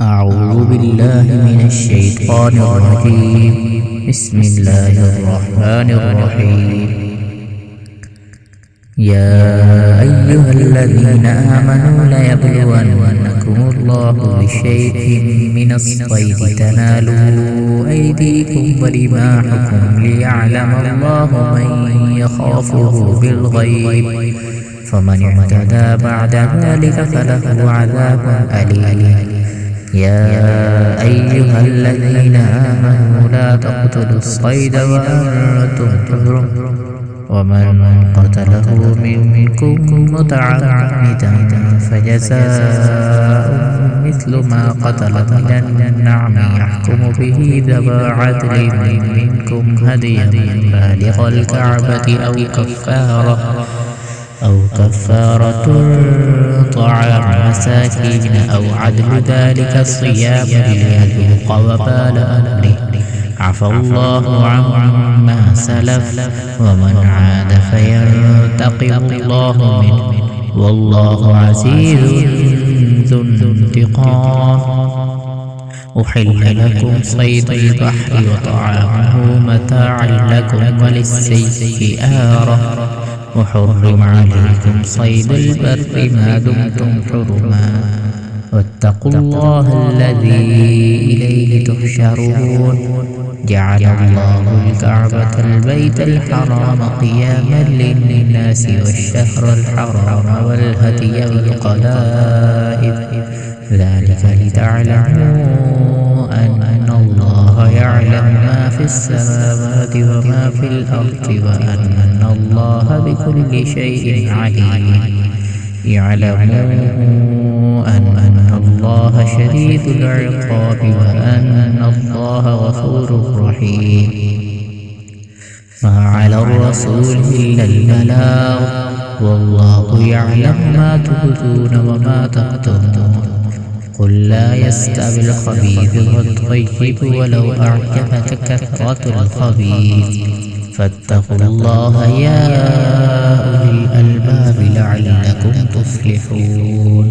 أعوذ بالله من الشيطان الرجيم. بسم الله الرحمن الرحيم. يا أيها الذين آمنوا ليبلونكم الله بشيء من الصيد تنالوا أيديكم ورماحكم ليعلم الله من يخافه بالغيب، فمن اعتدى بعد ذلك فله عذاب أليم. يا أيها الذين آمنوا لا تقتلوا الصيد وأنتم حرم، ومن قتله منكم متعمدا فجزاء مثل ما قتل من النعم يحكم به ذوى عدل منكم هديا بالغ الكعبة أو كفارة طعام مساكين أو عدل ذلك صياما ليذوق وبال أمره، عفى الله عما سلف، ومن عاد فينتقم الله منه، والله عزيز ذو انتقام. أحل لكم صيد البحر وطعامه متاعا لكم وللسيارة، وحرم عليكم صيد البر ما دمتم حرما، واتقوا الله الذي إليه تحشرون. جعل الله الكعبة البيت الحرام قياما للناس والشهر الحرام والهدي والقلائد، ذلك لتعلموا أن الله يعلم ما في السماوات وما في الأرض، وأن الله بكل شيء عليم. اعلموا أن الله شديد العقاب وأن الله غفور رحيم. ما على الرسول إلا البلاغ، والله يعلم ما تبدون وما تكتمون. قل لا يستوي الخبيث والطيب ولو أعجبك كثرة الخبيث، فاتقوا الله يا أولي الألباب لعلكم تفلحون.